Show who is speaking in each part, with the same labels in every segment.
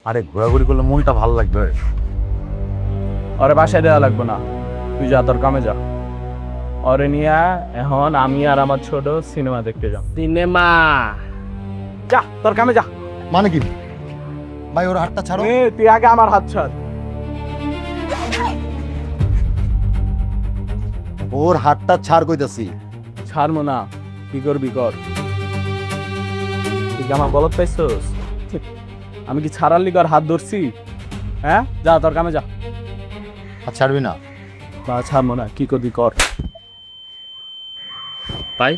Speaker 1: আরে ঘোরাঘুরি করলে মনটা ভালো লাগবে।
Speaker 2: ওরে বাসায় দেওয়া লাগবে না, তুই যা তোর কামে যা। ওরে নিয়ে এখন আমি আর আমার ছোট সিনেমা দেখতে যাব।
Speaker 3: সিনেমা?
Speaker 2: যা তোর কামে যা।
Speaker 1: মানে কি ভাই, ওর হাতটা ছাড়ো।
Speaker 2: তুই আগে আমার হাত ছাড়।
Speaker 1: ওর হাতটা ছাড় কইতাছি।
Speaker 2: ছাড়বো না, কি করবি কর। তুই কি আমার বলত পাইছস? আমি কি ছাড়ার লিগার হাত ধরছি? হ্যাঁ, যা তোর কামে যা।
Speaker 1: হাত ছাড়বি না?
Speaker 2: বা ছাড়বো না, কি করবি কর।
Speaker 3: ভাই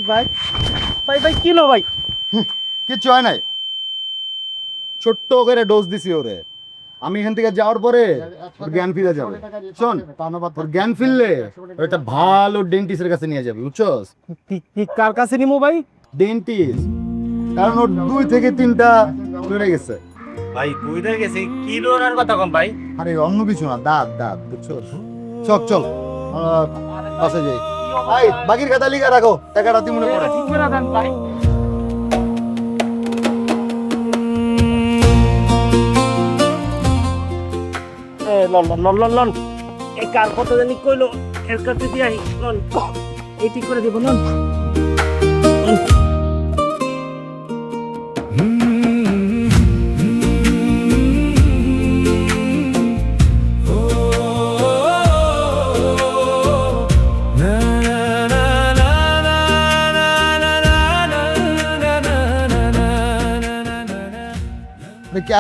Speaker 2: ভাই ভাই ভাই কি লো ভাই?
Speaker 1: কিচ্ছু হয় নাই, ছোট্ট করে ডোজ দিছি ওরে। আমি এখান থেকে যাওয়ার পরে ওর জ্ঞান ফিরে যাবে। শোন, ওর জ্ঞান ফিরলে একটা ভালো ডেন্টিস্টের কাছে নিয়ে যাবে, বুঝছস?
Speaker 2: কার কাছে নিমু ভাই?
Speaker 1: ডেন্টিস্ট, কারণ ওর 2 থেকে 3টা লড়ে গেছে।
Speaker 3: ভাই তুই তো গেছি কি লোনার কথা কম ভাই?
Speaker 1: আরে অন্য কিছু না, দাঁত দাঁত, বুঝছস? চল চল পাশে যাই। এই বাকির খাতা লিখে রাখো, টাকাটা তুই মনে পড়ে।
Speaker 2: ঠিক করে দেন ভাই।
Speaker 3: Loan loan loan loan loan, এই কার কত জানি কইলো, এর কাছে দিয়ে আই। লন এই ঠিক করে দিব। লন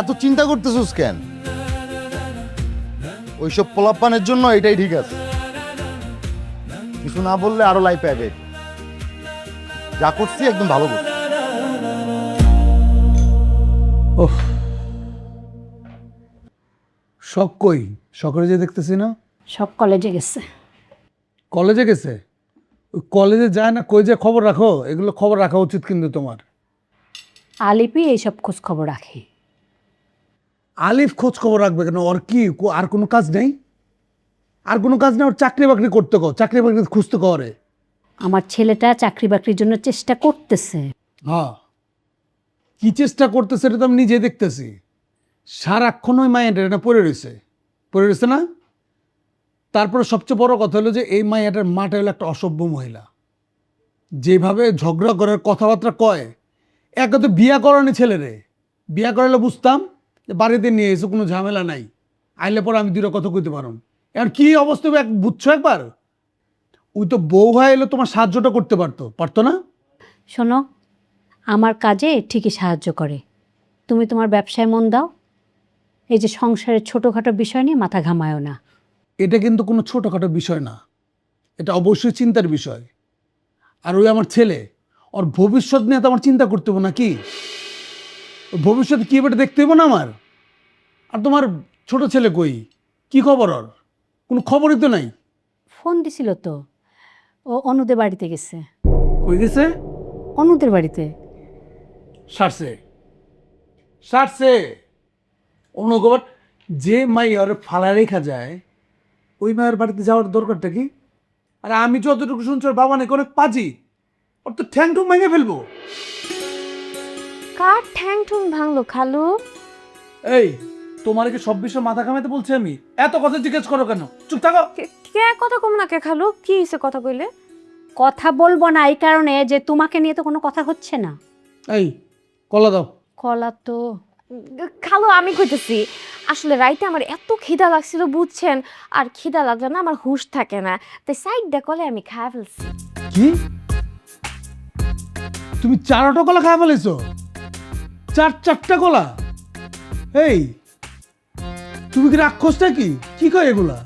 Speaker 1: এত চিন্তা করতেছিস কেন? ওইসব পোলাপানের জন্য এটাই ঠিক আছে। কিছু না বললে আরো লাই পাবে। যা করছি একদম ভালো করছি।
Speaker 4: ওহ, শখ কই? সকালে যে দেখতেছি না।
Speaker 5: সব কলেজে গেছে।
Speaker 4: কলেজে গেছে? ওই কলেজে যায় না, কই যে খবর রাখো? এগুলো খবর রাখা উচিত কিন্তু তোমার।
Speaker 5: আলিপি এইসব খোঁজ খবর রাখে।
Speaker 4: আলিফ খোঁজ খবর রাখবে কেন? ওর কি আর কোনো কাজ নেই? আর কোনো কাজ নেই? ওর চাকরি বাকরি করতে কো, চাকরি বাকরি খুঁজতে করে।
Speaker 5: আমার ছেলেটা চাকরি বাকরির জন্য চেষ্টা করতেছে।
Speaker 4: হ্যাঁ, কি চেষ্টা করতেছে এটা তো আমি নিজে দেখতেছি। সারাক্ষণ ওই মাইয়াটা এটা পড়ে রয়েছে না? তারপরে সবচেয়ে বড় কথা হলো যে এই মাইয়াটার মাটা হলো একটা অসভ্য মহিলা। যেভাবে ঝগড়া করার কথাবার্তা কয়, একে তো বিয়া করানি ছেলেরে। বিয়া করালে বুঝতাম যে বাড়িতে নিয়ে এসে কোনো ঝামেলা নাই, আইলে পরে আমি 2টা কথা কইতে পারুম। এখন কি অবস্থা বুঝছো একবার? ওই তো বউ হয়ে এলে তোমার সাহায্যটা করতে পারতো না?
Speaker 5: শোনো, আমার কাজে ঠিকই সাহায্য করে। তুমি তোমার ব্যবসায় মন দাও। এই যে সংসারের ছোটোখাটো বিষয় নিয়ে মাথা ঘামায়ও না।
Speaker 4: এটা কিন্তু কোনো ছোটোখাটো বিষয় না, এটা অবশ্যই চিন্তার বিষয়। আর ওই আমার ছেলে, ওর ভবিষ্যৎ নিয়ে তো আমার চিন্তা করতে হবো নাকি? ওর ভবিষ্যৎ কী এবারে দেখতে হবো না আমার? আর তোমার ছোট ছেলে কই, কি খবর? ওর কোনো খবরই তো নাই।
Speaker 5: ফোন দিছিল তো, ও অনুদের বাড়িতে গেছে।
Speaker 4: কই গেছে?
Speaker 5: অনুদের বাড়িতে।
Speaker 4: সারছে অনুগর। যে মাই ওর ফালা রেখা যায়, ওই মায়ের বাড়িতে যাওয়ার দরকারটা কি? আর আমি যতটুকু শুনছি ওর বাবা নাকি অনেক পাজি, ওর তো ঠ্যাং ঠুং ভেঙে ফেলবো।
Speaker 6: কার ঠ্যাং ঠুং ভাঙলো খালু?
Speaker 4: এই, তোমার কি সব বিষয় মাথা ঘামাতে বলছি আমি? এত কথা জিজ্ঞেস করো কেন? চুপ থাকো।
Speaker 6: কে কথা কম না কে খালু? কি হইছে কথা কইলে?
Speaker 5: কথা বলবো না এই কারণে যে তোমাকে নিয়ে তো কোনো কথা হচ্ছে না।
Speaker 4: এই, কলা দাও।
Speaker 5: কলা তো
Speaker 6: খালু আমি কইতেছি, আসলে রাইতে আমার এত খিদা লাগছিল বুঝছেন, আর খিদা লাগলে না আমার হুঁশ থাকে না, তাই সাইডটা কলে আমি খায় ফেলছি।
Speaker 4: কি? তুমি 4টা কলা খাই ফেলেছো? 4টা কলা? এই, তুমি কি রাক্ষসটা? কি কয় এগুলা?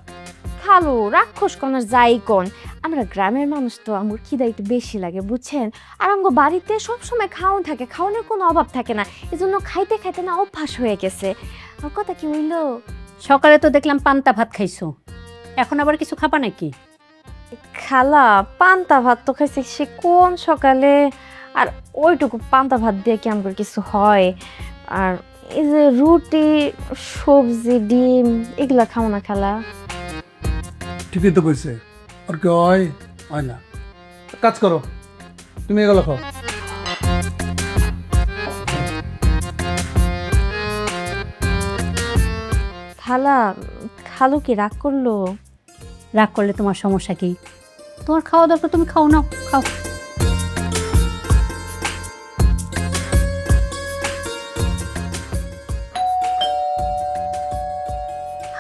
Speaker 6: খালু রাক্ষস কোন আর যাই কোন, আমরা গ্রামের মানুষ তো আমার খিদা একটু বেশি লাগে বুঝছেন, আর আমার বাড়িতে সবসময় খাওয়ান থাকে, খাওয়ানোর কোনো অভাব থাকে না, এজন্য খাইতে খাইতে না অভ্যাস হয়ে গেছে। আর কথা কি হইলো,
Speaker 5: সকালে তো দেখলাম পান্তা ভাত খাইছো, এখন আবার কিছু খাবা নাকি?
Speaker 6: খালা পান্তা ভাত তো খাইছি সে কোন সকালে, আর ওইটুকু পান্তা ভাত দিয়ে কি আমার কিছু হয়? আর এই যে রুটি সবজি ডিম এগুলা খাও না খালা?
Speaker 4: ঠিকই তো কইছে, আর কি হয় না। কাজ করো, তুমি এগুলো খাও।
Speaker 6: খালা, খালু কি রাগ করলো?
Speaker 5: রাগ করলে তোমার সমস্যা কি? তোমার খাওয়া দরকার, তুমি খাও না, খাও।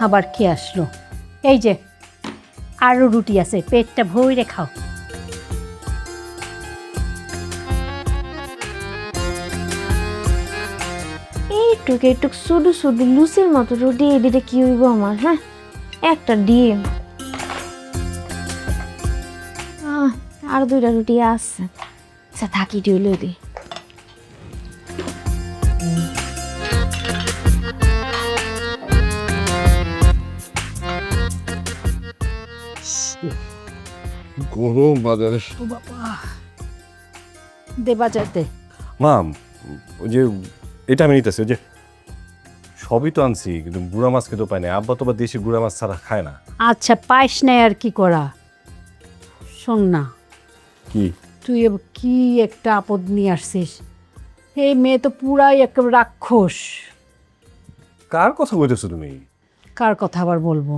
Speaker 5: আবার কি আসলো? এই যে আরো রুটি আছে, পেটটা ভরে খাও।
Speaker 6: এইটুকু এইটুক শুধু শুধু লুচির মতো রুটি দিতে কি হইব আমার? হ্যাঁ, একটা ডিম, আর 2টা রুটি আছে। আচ্ছা থাকি ডিউলে দি।
Speaker 7: গরম বাজারে।
Speaker 5: ও বাবা, দে বাজার দে।
Speaker 7: মা, ওই যে এটা আমি নিতেছি, ওই যে সবই তো আনছি, কিন্তু গুড়া মাছ খেতে পাই না। আব্বা তো বা দেশি গুড়া মাছ ছাড়া খায় না।
Speaker 5: আচ্ছা পাইস নাই আর কি করা? শোন না,
Speaker 7: কি?
Speaker 5: তুই কি একটা আপদ নিয়ে আসছিস। এই মেয়ে তো পুরাই একেবারে রাক্ষস।
Speaker 7: কার কথা বলতেছো তুমি?
Speaker 5: কার কথা আবার বলবো?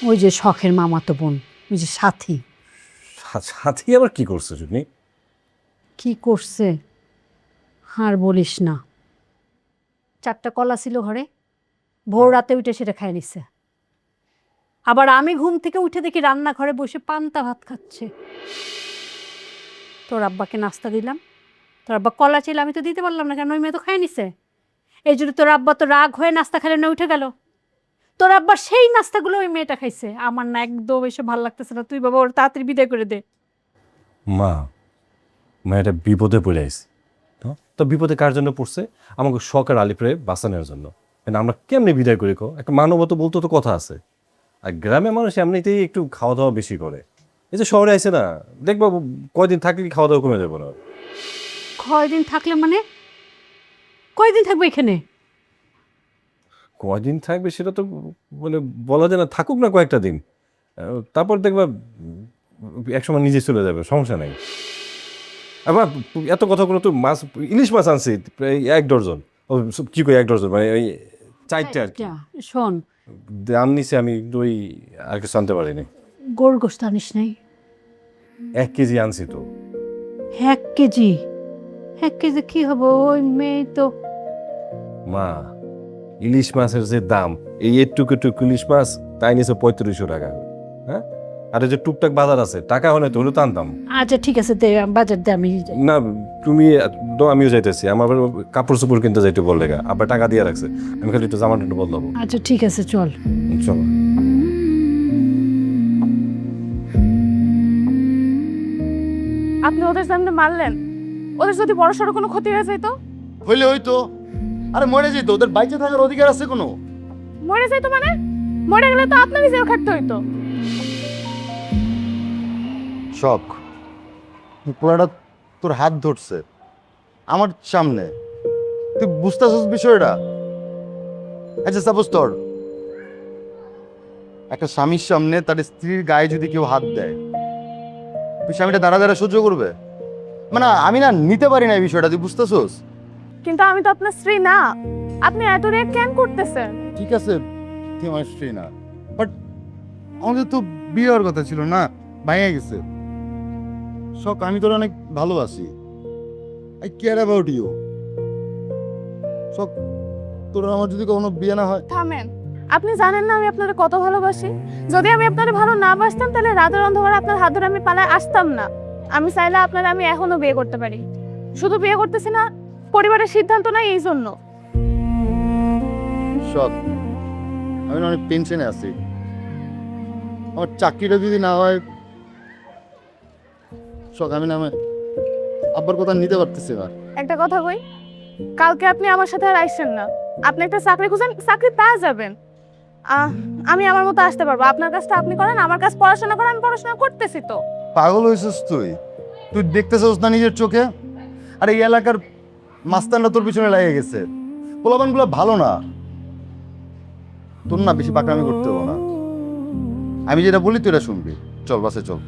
Speaker 5: ওই যে শখের মামাতো বোন, ওই যে সাথী।
Speaker 7: সাথী আবার কি করছো তুমি?
Speaker 5: কি করছে আর বলিস না। 4টা কলা ছিল ঘরে, ভোর রাতে উঠে সেটা খাই নিছে। আবার আমি ঘুম থেকে উঠে দেখি রান্নাঘরে বসে পান্তা ভাত খাচ্ছে। তোর আব্বাকে নাস্তা দিলাম, তোর আব্বা কলা ছিল, আমি তো দিতে পারলাম না, কেন ওই মেয়ে তো খাই নিছে। এই জন্য তোর আব্বা তো রাগ হয়ে নাস্তা খেলে না উঠে গেল। তোর আব্বার সেই নাস্তাগুলো ওই মেয়েটা খাইছে। আমার না একদম এসব ভালো লাগতেছে না। তুই বাবা ওর তাড়াতাড়ি বিদায় করে দে।
Speaker 7: মা, এটা বিপদে পড়ে আইছি। তো বিপদে কার জন্য পড়ছে? আমাকে শখের আলিপুরে বাঁচানোর জন্য। কিন্তু আমরা কেমনি বিদায় করি কো? একটা মানবত বলতে তো কথা আছে। আর গ্রামের মানুষ এমনিতেই একটু খাওয়া দাওয়া বেশি করে। এই যে শহরে আইছে না, দেখবো কয়দিন থাকলে খাওয়া দাওয়া কমে যাবো না।
Speaker 5: কয়দিন থাকলে মানে? কয়দিন থাকবে এখানে?
Speaker 7: কয়দিন থাকবে সেটা তো মানে বলা যায় না। থাকুক না কয়েকটা দিন, তারপর দেখবা একসময় নিজে চলে যাবে, সমস্যা নাই। আবার এত কথা কোনো তো মাছ, ইলিশ মাছ আনছি প্রায় 1 ডজন। ও কি কই 1 ডজন, মানে ওই 4টে আর কি।
Speaker 5: শোন,
Speaker 7: দাম নিছে, আমি ওই আর কিছু আনতে পারিনি।
Speaker 5: গরুর গোশত আনিস নাই?
Speaker 7: 1 কেজি আনছি তো।
Speaker 5: 1 কেজি? 1 কেজি কি হবে? ওই মেয়ে তো।
Speaker 7: মা, ইলিশ মাছের যে দাম, এই একটুকু ইলিশ মাছ তাই নিছে 3500 টাকা। হ্যাঁ, আর এই যে টুকটাক বাজার আছে, টাকা হলে তো হলে তো আনতাম।
Speaker 5: আচ্ছা ঠিক আছে, দে বাজার দে, আমি যাই।
Speaker 7: না, তুমি তো, আমিও যাইতেছি। আমার আবার কাপড় চোপড় কিনতে যাইতে বললে, আবার টাকা দিয়ে রাখছে। আমি খালি একটু জামা টান্ডু বদলাবো।
Speaker 5: আচ্ছা ঠিক আছে, চল।
Speaker 7: চলো।
Speaker 8: আপনি ওদের সামনে মারলেন, ওদের যদি বড় সড়ো কোনো ক্ষতি হয়ে যেত?
Speaker 1: হইলে হইতো, আরে মরে যেত। ওদের বাইচে থাকার অধিকার আছে কোনো?
Speaker 8: মরে যেত মানে? মরে গেলে তো আপনারই জেল খাটতে হইতো।
Speaker 1: শখ, পুরাটা তোর হাত ধরছে আমার সামনে, তুই বুঝতেছিস বিষয়টা? আচ্ছা সাপোজ তোর একটা স্বামীর সামনে তার স্ত্রীর গায়ে যদি কেউ হাত দেয়, তুই স্বামীটা দাঁড়া দাঁড়া সহ্য করবে? মানে আমি না নিতে পারি না এই বিষয়টা, তুই বুঝতেছিস?
Speaker 8: কিন্তু আমি তো আপনার স্ত্রী না, আপনি এত রেট কেন করতেছেন?
Speaker 1: ঠিক আছে, তুই আমার স্ত্রী না, বাট আমাদের তো বিয়ে হওয়ার কথা ছিল না, ভাঙে গেছে। শখ, আমি তোর অনেক ভালোবাসি, আই কেয়ার অ্যাবাউট ইউ। শখ, তোর আমার যদি কখনো বিয়ে না হয়।
Speaker 8: থামেন, আপনি জানেন না আমি আপনাকে কত ভালোবাসি। যদি আমি আপনাকে ভালো না বাসতাম, তাহলে রাতের অন্ধকারে আপনার হাত ধরে আমি পালায় আসতাম না। আমি চাইলে আপনারা আমি এখনো বিয়ে করতে পারি, শুধু বিয়ে করতেছি না, পরিবারের সিদ্ধান্ত নাই এই জন্য।
Speaker 1: শখ, আমি না অনেক টেনশনে আছি। আমার চাকরিটা যদি না হয়, শখ, আমি না আমার আব্বার কথা নিতে পারতেছি না।
Speaker 8: একটা কথা কই, কালকে আপনি আমার সাথে আর আইসেন না। আপনি একটা চাকরি খুঁজেন, চাকরি পেয়ে যাবেন। আমি আমার মতো আসতে পারবো। আপনার কাজটা আপনি করেন, আমার কাজ পড়াশোনা করেন। আমি পড়াশোনা করতেছি তো।
Speaker 1: পাগল হয়েছিস তুই? তুই দেখতেছিস না নিজের চোখে? আর এই এলাকার মাস্তানরা তোর পিছনে লেগে গেছে। পোলাপানগুলো ভালো না, তোর না বেশি পাকড়ামি করতে হবে না। আমি যেটা বলি তুই এটা শুনবি। চল বাসে চল।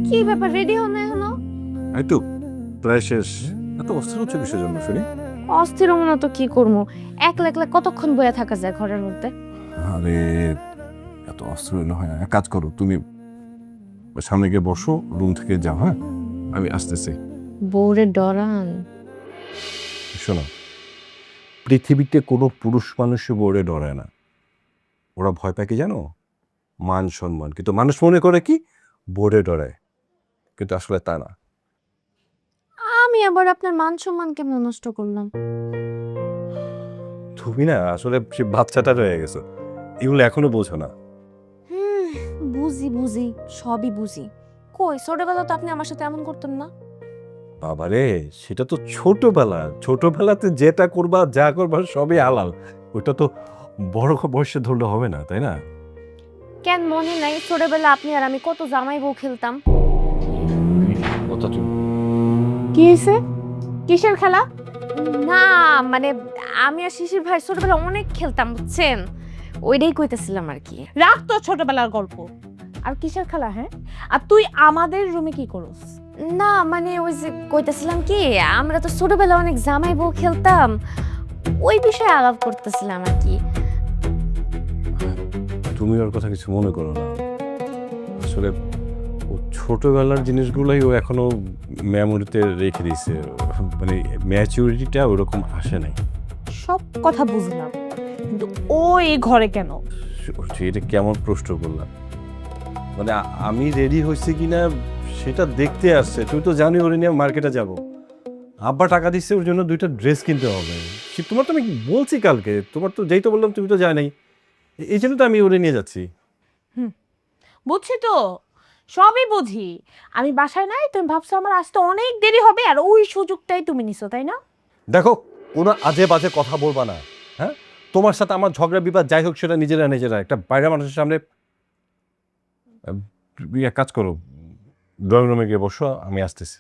Speaker 8: কি
Speaker 6: ব্যাপার, রেডি হও না এখনো?
Speaker 7: এই তো প্রায় শেষ। এত অস্থির হচ্ছে কিসের জন্য শুনি?
Speaker 6: অস্থির মনে তো কি করবো, একলা একলা কতক্ষণ বয়ে থাকা যায় ঘরের মধ্যে?
Speaker 7: আরে এত অস্থির হইলে হয় না। এক কাজ করো, তুমি সামনে গিয়ে বসো, রুম থেকে যাও। হ্যাঁ, আমি আসতেছি।
Speaker 6: বউরে ডরান?
Speaker 7: শোনো, পৃথিবীতে কোনো পুরুষ মানুষই বোর্ডে ডরায় না। ওরা ভয় পায় কি জানো? মান সম্মান। কিন্তু মানুষ মনে করে কি বোর্ডে ডরায়, কিন্তু আসলে তা না।
Speaker 6: আমি আবার আপনার মান সম্মান কেমন নষ্ট করলাম?
Speaker 7: তুমি না আসলে সে বাচ্চাটা রয়ে গেছো, এগুলো এখনো বোঝো না।
Speaker 6: বুঝি বুঝি, সবই বুঝি। কই ছোটবেলা তো আপনি আমার সাথে এমন করতেন না।
Speaker 7: বাবারে, সেটা তো ছোটবেলা। ছোটবেলাতে যেটা করবা, যা করবা সবই হালাল। ওইটা তো বড় বয়সে ধরলে হবে না, তাই না?
Speaker 6: কেন মনে নাই ছোটবেলা আপনি আর আমি কত জামাই বউ খেলতাম?
Speaker 7: কথা তুমি
Speaker 6: কি হয়েছে? কিসের খেলা? না মানে আমি আর শিশির ভাই ছোটবেলা অনেক খেলতাম, বুঝছেন? ওইটাই কইতেছিলাম আর কি।
Speaker 5: রাখ তো ছোটবেলার গল্প। আর কিসের খেলা? হ্যাঁ, আর তুই আমাদের রুমে কি করস?
Speaker 6: না মানে ওই যে কইতেছিলাম কি, আমরা তো ছোটবেলা অনেক জামাই বউ খেলতাম, ওই বিষয়ে আলাপ করতেছিলাম আর কি।
Speaker 7: তুমি ওর কথা কিছু মনে করো না। আসলে ও ছোটবেলার জিনিসগুলোই ও এখনো মেমোরিতে রেখে দিয়েছে। মানে ম্যাচুরিটিটা ওরকম আসে নাই।
Speaker 5: সব কথা বুঝলাম, কিন্তু ও এই ঘরে কেন?
Speaker 7: এটা কেমন প্রশ্ন করলাম? মানে আমি রেডি হয়েছি কিনা সেটা দেখতে আসছে। তুই তো জানি ওরে নিয়ে মার্কেটে যাব। আব্বা টাকা দিচ্ছে ওর জন্য 2টা ড্রেস কিনতে হবে। তোমার তো আমি বলছি কালকে, তোমার তো যেই তো বললাম তুমি তো জানো নাই, এই জন্য তো আমি ওরে নিয়ে যাচ্ছি।
Speaker 5: বুঝছি তো, সবই বুঝি। আমি বাসায় নাই, তুমি ভাবছো আমার আসতে অনেক দেরি হবে, আর ওই সুযোগটাই তুমি নিছো, তাই না?
Speaker 7: দেখো, কোনো আজে বাজে কথা বলবা না। হ্যাঁ, তোমার সাথে আমার ঝগড়া বিবাদ যাই হোক সেটা নিজেরা একটা বাইরে মানুষের সামনে। তুমি এক কাজ করো, ড্রয়িং রুমে গিয়ে বসো, আমি আসতেছি।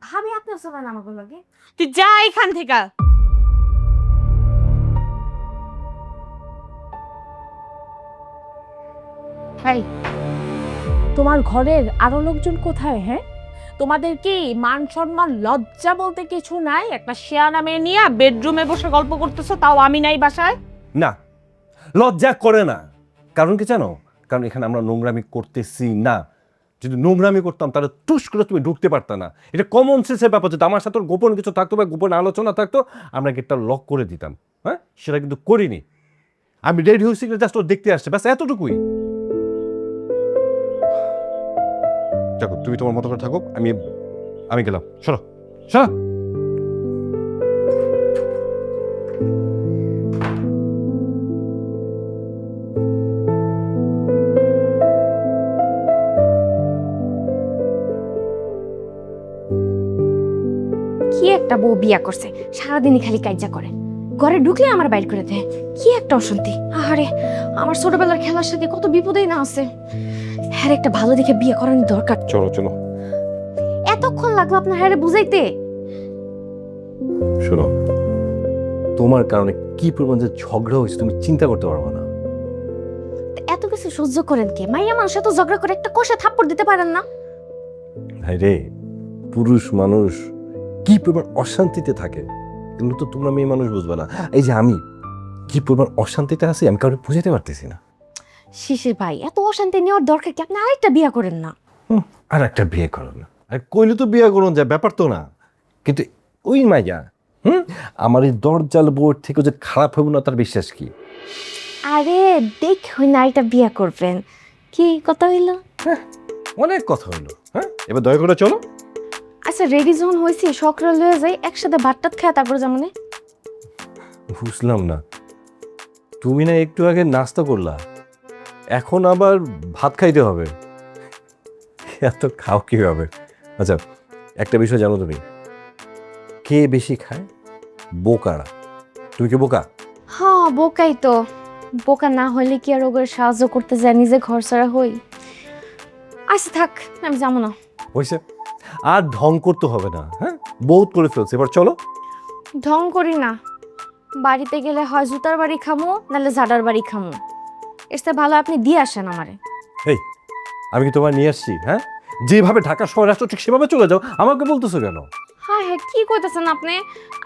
Speaker 6: ভাবি আপনি চলেন আমাকে লাগে।
Speaker 5: তুই যা এখান থেকে। এই, তোমার ঘরের আরো লোকজন কোথায়? হ্যাঁ, তোমাদের কি মান সম্মান লজ্জা বলতে কিছু নাই? একটা শেয়ানা মেয়ে নিয়ে বেডরুমে বসে গল্প করতেছো, তাও আমি নাই বাসায়।
Speaker 7: না, লজ্জা করে না। কারণ কি জানো? কারণ এখানে আমরা নোংরামি করতেছি না। যদি নোংরামি করতাম তাহলে টুস করে তুমি ঢুকতে পারতা না। এটা কমন সেন্সের ব্যাপার। যদি আমার সাথে গোপন কিছু থাকতো বা গোপন আলোচনা থাকতো, আমরা গেটটা লক করে দিতাম। হ্যাঁ, সেটা কিন্তু করিনি। আমি রেডি হয়েছি জাস্ট ও দেখতে আসছে, ব্যাস এতটুকুই। দেখো, তুমি তোমার মতো করে থাকো, আমি গেলাম। সরো সরো।
Speaker 6: কি একটা বউ বিয়া করছে, সারাদিনই খালি কাইজা করে, ঘরে ঢুকলে আমার বাইর করে দেয়। কি একটা অশান্তি। আরে আমার ছোটবেলার খেলার সাথে কত বিপদেই না আছে। হ্যাঁ, একটা ভালো দেখে বিয়ে করার দরকার।
Speaker 7: চলো চলো।
Speaker 6: এতক্ষণ লাগলো আপনার হ্যারে বুঝাইতে?
Speaker 7: শোনো, তোমার কারণে কি পরিমাণ যে ঝগড়া হয়েছে তুমি চিন্তা করতে পারবো না।
Speaker 6: এত কিছু সহ্য করেন কে? মাইয়া মানুষ এত ঝগড়া করে একটা কষা থাপ্পড় দিতে পারেন না?
Speaker 7: ভাই রে, পুরুষ মানুষ কি পরিমাণ অশান্তিতে থাকে এগুলো তো তোমরা মেয়ে মানুষ বুঝবে না। এই যে আমি কি পরিমাণ অশান্তিতে আছি আমি কাউকে বুঝাতে পারতেছি না।
Speaker 6: শিশির ভাই, এত অশান্তি নেওয়ার দরকার কি? আপনি আরেকটা বিয়ে করেন না।
Speaker 7: আর একটা বিয়ে করো না। আর কইলে তো বিয়ে করুন যায়, ব্যাপার তো না। কিন্তু ওই মাইয়া আমার এই দরজাল বোর্ড থেকে যে খারাপ হবে না তার বিশ্বাস কি?
Speaker 6: আরে দেখ হই না, আরেকটা বিয়ে করবেন। কি কথা হইলো?
Speaker 7: অনেক কথা হলো। হ্যাঁ, এবার দয়া করে চলো।
Speaker 6: আচ্ছা, রেডি যখন হয়েছি সকালে লয়ে যাই, একসাথে ভাত টাত খায় তারপর যেমন।
Speaker 7: বুঝলাম না, তুমি না একটু আগে নাস্তা করলা, এখন আবার ভাত খাইতে হবে? এত খাও কি হবে? আচ্ছা, একটা বিষয় জানো তুমি, কে বেশি খায়? বোকারা। তুমি কি বোকা?
Speaker 6: হ্যাঁ, বোকাই তো। বোকা না হইলে কি আর ওদের সাহায্য করতে যায়, নিজে ঘর ছাড়া হই? আচ্ছা থাক, আমি যাবো না।
Speaker 7: হয়েছে, আর ঢং করতে হবে না। হ্যাঁ, বহুত করে ফেলছে, এবার চলো।
Speaker 6: ঢং করি না। বাড়িতে গেলে হয় জুতার বাড়ি খামো, নাহলে ঝাড়ার বাড়ি খামো। এর চেয়ে ভালো আপনি দিয়ে আসেন আমারে।
Speaker 7: এই, আমি কি তোমার নিয়ে আসছি? হ্যাঁ, যেভাবে ঢাকা শহরে আসছো ঠিক সেভাবে চলে যাও, আমাকে বলতেছো কেন?
Speaker 6: হ্যাঁ হ্যাঁ, কি কইতেছেন আপনি?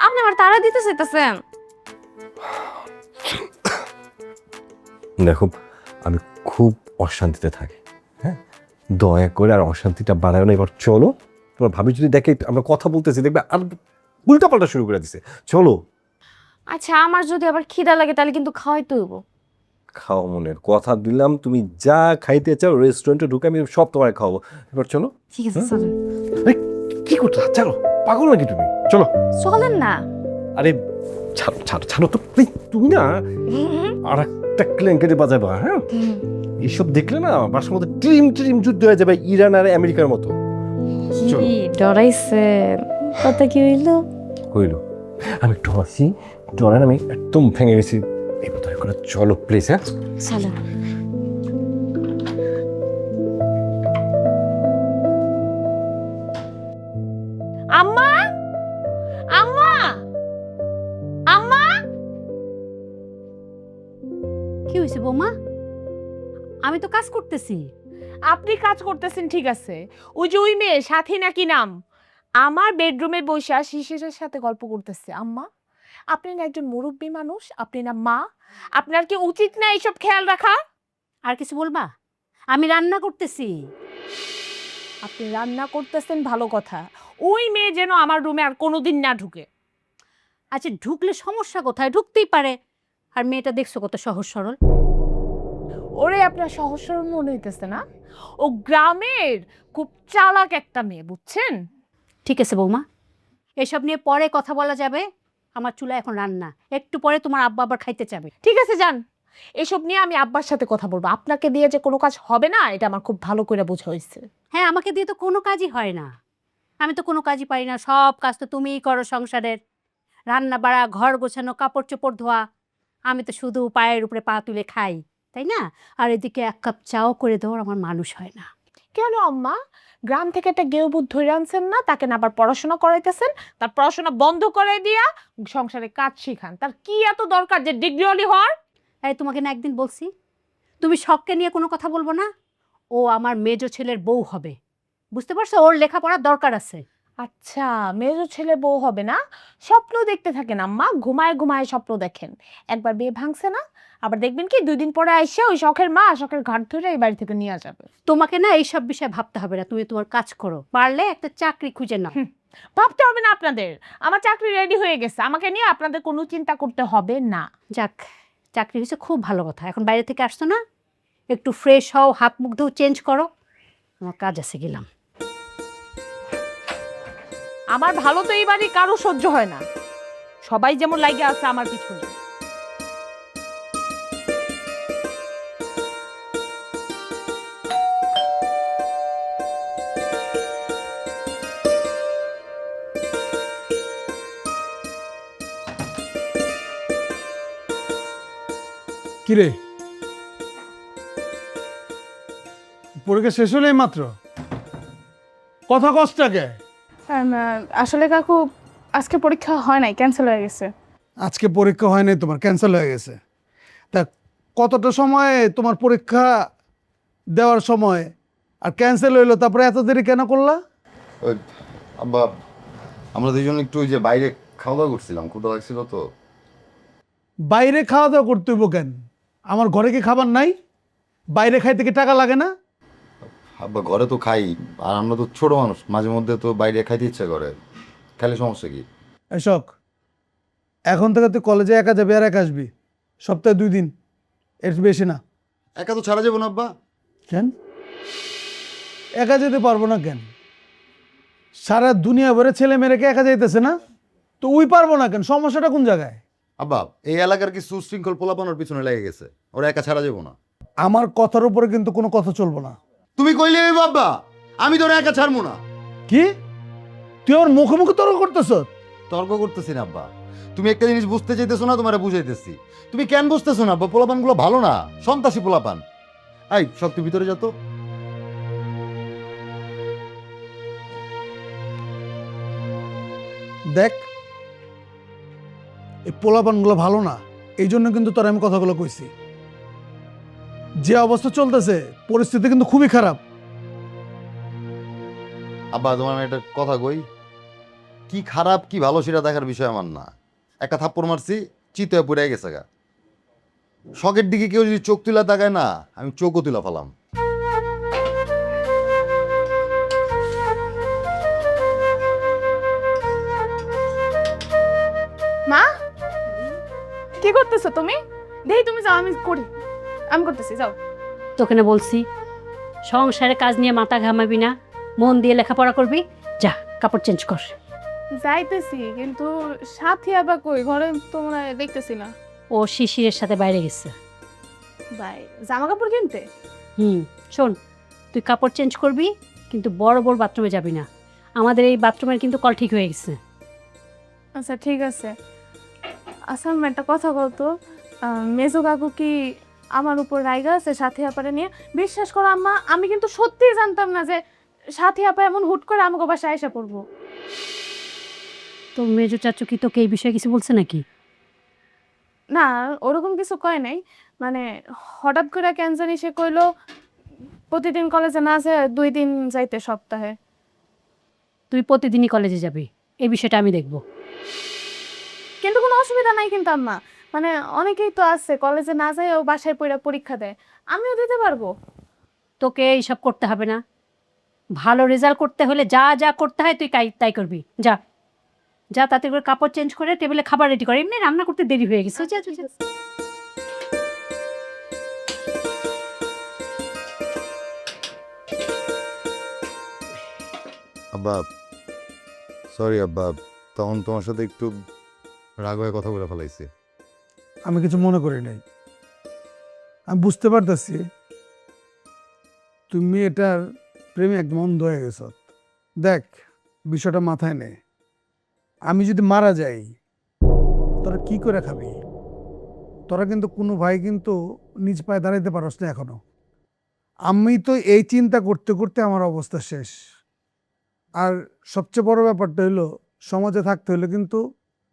Speaker 6: আপনি আমার তারা দিতে চাইতেছেন?
Speaker 7: দেখো, আমি খুব অশান্তিতে থাকি, হ্যাঁ, দয়া করে আর অশান্তিটা বাড়ায় না, এবার চলো। তোমার ভাবি যদি দেখে আমরা কথা বলতেছি, দেখবে আর উল্টাপাল্টা শুরু করে দিছে। চলো।
Speaker 6: আচ্ছা, আমার যদি আবার খিদা লাগে তাহলে কিন্তু খাওয়াইতে হইব।
Speaker 7: খাও, মনের কথা দিলাম, তুমি যা খাইতে চাও রেস্টুরেন্টে ঢুকে আমি সব তোমার খাওয়াবো। এবার চলো।
Speaker 6: ঠিক আছে, চলেন।
Speaker 7: এই, কি করছো? চলো, পাগল নাকি তুমি? চলো।
Speaker 6: চলেন না।
Speaker 7: আরে ছাড়ো ছাড়ো ছাড়ো তো প্লিজ, তুমি না আর একটা ক্ল্যাঙ্কেটে বাজাবা, হ্যাঁ? এইসব দেখলে না বাসার মধ্যে ট্রিম ট্রিম যুদ্ধ হয়ে যাবে ইরান আর আমেরিকার মতো। চলো।
Speaker 6: কি ডরাইছেন? কথা কি হইলো?
Speaker 7: হইল, আমি একটু হাসি, ডরান আমি একদম ভেঙে গেছি। এবার দয়া করে চলো প্লিজ, হ্যাঁ?
Speaker 6: চলেন।
Speaker 8: আম্মা, আম্মা, আম্মা।
Speaker 5: কি হয়েছে বৌমা? আমি তো কাজ করতেছি।
Speaker 8: আপনি কাজ করতেছেন ঠিক আছে, ওই যে ওই মেয়ে সাথী নাকি নাম, আমার বেডরুমে বসে শিশিরের সাথে গল্প করতেছে। আম্মা, আপনি না একজন মুরব্বী মানুষ, আপনি না মা, আপনার কি উচিত না এইসব খেয়াল রাখা?
Speaker 5: আর কিছু বলবা? আমি রান্না করতেছি।
Speaker 8: আপনি রান্না করতেছেন ভালো কথা, ওই মেয়ে যেন আমার রুমে আর কোনোদিন না ঢুকে।
Speaker 5: আচ্ছা, ঢুকলে সমস্যা কোথায়? ঢুকতেই পারে। আর মেয়েটা দেখছো কত সহজ সরল।
Speaker 8: ওরে আপনার সহজ সরল মনে হইতেছে না? ও গ্রামের খুব চালাক একটা মেয়ে, বুঝছেন?
Speaker 5: ঠিক আছে বৌমা, এসব নিয়ে পরে কথা বলা যাবে। আমার চুলা এখন রান্না, একটু পরে তোমার আব্বা আবার খাইতে যাবে।
Speaker 8: ঠিক আছে, যান। এসব নিয়ে আমি আব্বার সাথে কথা বলবো। আপনাকে দিয়ে যে কোনো কাজ হবে না এটা আমার খুব ভালো করে বোঝা হয়েছে।
Speaker 5: হ্যাঁ, আমাকে দিয়ে তো কোনো কাজই হয় না। আমি তো কোনো কাজই পারি না, সব কাজ তো তুমিই করো সংসারের। রান্না বাড়া, ঘর গোছানো, কাপড় চোপড় ধোয়া। আমি তো শুধু পায়ের উপরে পা তুলে খাই, তাই না? আর এদিকে এক কাপ চাও করে দেওয়ার আমার মানুষ হয় না।
Speaker 8: কেন আম্মা, গ্রাম থেকে একটা গেউবুদ ধরে আনছেন না, তাকে না আবার পড়াশোনা করাইতেছেন, তার পড়াশোনা বন্ধ করে দিয়া সংসারে কাজ শিখান। তার কি এত দরকার যে ডিগ্রিওয়ালি হওয়ার?
Speaker 5: এই, তোমাকে না একদিন বলছি তুমি শখকে নিয়ে কোনো কথা বলবো না। ও আমার মেজো ছেলের বউ হবে, বুঝতে পারছো? ওর লেখাপড়ার দরকার আছে।
Speaker 8: আচ্ছা, মেজো ছেলে বউ হবে না? স্বপ্ন দেখতে থাকেন আম্মা, ঘুমায় ঘুমায় স্বপ্ন দেখেন। একবার বিয়ে ভাঙছে না, আবার দেখবেন কি 2 দিন পরে আইসা ওই শখের মা শখের ঘাট ধরে এই বাড়ি থেকে নিয়ে যাবে।
Speaker 5: তোমাকে না এইসব বিষয়ে ভাবতে হবে না, তুমি তোমার কাজ করো, পারলে একটা চাকরি খুঁজে নাও।
Speaker 8: ভাবতে হবে না আপনাদের, আমার চাকরি রেডি হয়ে গেছে, আমাকে নিয়ে আপনাদের কোনো চিন্তা করতে হবে না।
Speaker 5: যাক, চাকরি হয়েছে খুব ভালো কথা। এখন বাইরে থেকে আসছো না, একটু ফ্রেশ হও, হাত মুখ ধুও, চেঞ্জ করো, আমার কাজ আছে, গেলাম।
Speaker 8: আমার ভালো তো এই বাড়ি কারো সহ্য হয় না, সবাই যেমন লাগে আছে আমার পিছনে।
Speaker 4: কিরে, পরীক্ষা শেষ হলেই মাত্র কথা কষ্টটাকে?
Speaker 8: আসলে কাকু, আজকে পরীক্ষা হয় নাই, ক্যান্সেল হয়ে গেছে।
Speaker 4: আজকে পরীক্ষা হয় নাই তোমার, ক্যান্সেল হয়ে গেছে? তা কতটা সময় তোমার পরীক্ষা দেওয়ার সময়, আর ক্যান্সেল হইলো, তারপরে এত দেরি কেন করলা?
Speaker 1: ওই আব্বা, আমরা দুজন একটু ওই যে বাইরে খাওয়া দাওয়া করছিলাম, ক্ষুধা লাগছিল তো।
Speaker 4: বাইরে খাওয়া দাওয়া করতে হইব কেন? আমার ঘরে কি খাবার নাই? বাইরে খাইতে কি টাকা লাগে না?
Speaker 1: আব্বা, ঘরে তো খাই, আর আমরা তো ছোট মানুষ, মাঝে মধ্যে তো বাইরে খাইতে ইচ্ছা করে। খাইলে সমস্যা কি?
Speaker 4: এসক, এখন থেকে তুই কলেজে একা যাবি আর একা আসবি, সপ্তাহে 2 দিন, এর বেশি না।
Speaker 1: একা তো ছাড়া যাবো না আব্বা।
Speaker 4: কেন একা যেতে পারবো না কেন? সারা দুনিয়া ভরে ছেলে মেয়েকে একা যাইতেছে না, তো ওই পারবো না কেন? সমস্যাটা কোন জায়গায়?
Speaker 1: আব্বা, এই এলাকার কি সুশৃঙ্খল পোলাপানোর পিছনে লেগে গেছে, ওরা একা ছাড়া যাবো না।
Speaker 4: আমার কথার উপরে কিন্তু কোনো কথা চলবো না।
Speaker 1: তুমি কইলে বাবা, আমি তোরা একা ছাড়বো না।
Speaker 4: কি তুই আমার মুখে মুখে তর্ক করতেছ?
Speaker 1: তর্ক করতেছি না আব্বা, তুমি একটা জিনিস বুঝতে চাইতেছো না, তোমার বুঝাইতেছি। তুমি কেন বুঝতেছো না আব্বা? পোলাপানগুলো ভালো না, সন্ত্রাসী পোলাপান। এই শক্তি ভিতরে যত।
Speaker 4: দেখ, এই পোলাপানগুলো ভালো না, এই জন্য কিন্তু তোর আমি কথাগুলো কইছি। যে অবস্থা চলতেছে, পরিস্থিতি কিন্তু খুবই খারাপ।
Speaker 1: আব্বা তোমার আমি একটা কথা কই, কি খারাপ কি ভালো সেটা দেখার বিষয় আমার না। একটা থাপ্পড় মারছি, চিত হয়ে পড়ে গেছে গা। শখের দিকে কেউ যদি চোখ তুলা তাকায় না, আমি চোখও তুলা ফেলাম।
Speaker 8: মা কি করতেছো তুমি? দেই তুমি যাও, আমি করি, আমি করতেছি, যাও।
Speaker 5: তোকে না বলছি সংসারে কাজ নিয়ে মাথা ঘামাবি না, মন দিয়ে লেখাপড়া করবি। যা কাপড় চেঞ্জ কর।
Speaker 8: যাইতেছি, কিন্তু সাথী আবার কই? ঘরে তোমরা দেখতেছি না।
Speaker 5: ও শিশিরের সাথে বাইরে গেছে।
Speaker 8: ভাই জামা কাপড় কিনতে?
Speaker 5: শোন, তুই কাপড় চেঞ্জ করবি, কিন্তু বড় বড় বাথরুমে যাবি না। আমাদের এই বাথরুমের কিন্তু কল ঠিক হয়ে গেছে।
Speaker 8: আচ্ছা ঠিক আছে। আচ্ছা আমি একটা কথা বলতো, মেজো কাকু কি আমার উপর রাইগা আছে সাথী আপারে নিয়ে? বিশ্বাস করো আম্মা, আমি কিন্তু সত্যিই জানতাম না যে সাথী আপা এমন হুট করে আমাকে বাসায় এসে পড়বো।
Speaker 5: তো মেজো চাচু কি তোকে এই বিষয়ে কিছু বলছে নাকি?
Speaker 8: না, ওরকম কিছু কয় নাই, মানে হঠাৎ করে কেন জানি সে কইলো প্রতিদিন কলেজে না যে 2 দিন যাইতে সপ্তাহে।
Speaker 5: তুই প্রতিদিনই কলেজে যাবি, এই বিষয়টা আমি দেখব।
Speaker 8: কিন্তু কোনো অসুবিধা নাই কিন্তু আম্মা, মানে অনেকেই তো আছে কলেজে না যায় ও বাসায় পড়া পরীক্ষা দেয়, আমিও দিতে পারবো।
Speaker 5: তোকে এইসব করতে হবে না। ভালো রেজাল্ট করতে হলে যা যা করতে হয় তুই তাই করবি। যা যা, তাতে করে কাপড় চেঞ্জ করে টেবিলে খাবার রেডি করে। এমনি রান্না করতে দেরি হয়ে গেছে। যা, যা, যা।
Speaker 1: আব্বা সরি আব্বা, তখন তোমার সাথে একটু রাগ হয়ে কথা বলে ফেলাইছি।
Speaker 4: আমি কিছু মনে করি নাই। আমি বুঝতে পারতেছি তুমি এটার প্রেমে একদম অন্ধ হয়ে গেছ। দেখ, বিষয়টা মাথায় নে, আমি যদি মারা যাই তোরা কি করে খাবি? তোরা কিন্তু কোনো ভাই কিন্তু নিজ পায়ে দাঁড়াইতে পারস না এখনো। আমি তো এই চিন্তা করতে করতে আমার অবস্থা শেষ। আর সবচেয়ে বড় ব্যাপারটা হলো, সমাজে থাকতে হলে কিন্তু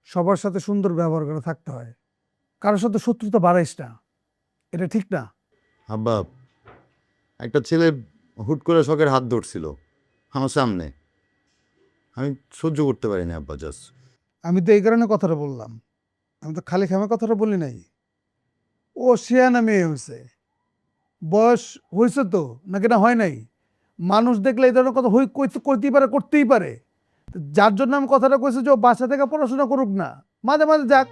Speaker 4: সবার সাথে সুন্দর ব্যবহার করে থাকতে হয়, কারোর সাথে শত্রুতা বাড়াইস না, এটা ঠিক না।
Speaker 1: আব্বা একটা ছেলে হুট করে শখের হাত ধরছিল আমার সামনে, আমি সহ্য করতে পারিনি আব্বা। জাস্ট
Speaker 4: আমি তো এই কারণে কথাটা বললাম, আমি তো খালি খামে কথাটা বলি নাই। ও শিয়ানা মেয়ে হয়েছে, বয়স হয়েছে তো, নাকি না হয় নাই? মানুষ দেখলে এই ধরনের কথা করতেই পারে, করতেই পারে। তো যার জন্য আমি কথাটা কইছি যে ও বাসা থেকে পড়াশোনা করুক না, মাঝে মাঝে যাক।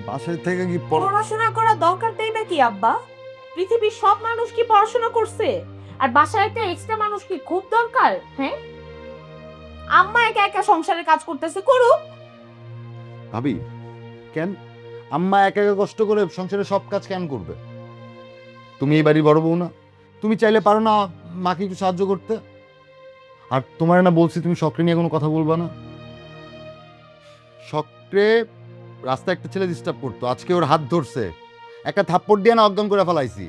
Speaker 1: বাসায় থেকে কি
Speaker 9: পড়াশোনা করার দরকার দেই নাকি আব্বা? পৃথিবীর সব মানুষ কি পড়াশোনা করছে? আর বাসায় একটা এক্সট্রা মানুষ কি খুব দরকার? হ্যাঁ, আম্মা একা একা সংসারের কাজ করতেছে, করুক।
Speaker 1: ভাবি কেন আম্মা একা একা কষ্ট করে সংসারের সব কাজ কেন করবে? তুমি এই বাড়ির বড় বউ না? তুমি চাইলে পারো না মাকে একটু সাহায্য করতে? আর তোমার না বলছি তুমি শখরে নিয়ে কোনো কথা বলবা না। শখরে রাস্তায় একটা ছেলে ডিস্টার্ব করতো, আজকে ওর হাত ধরছে, একটা থাপ্পড় দিয়ে না অজ্ঞান করে ফেলাইছি।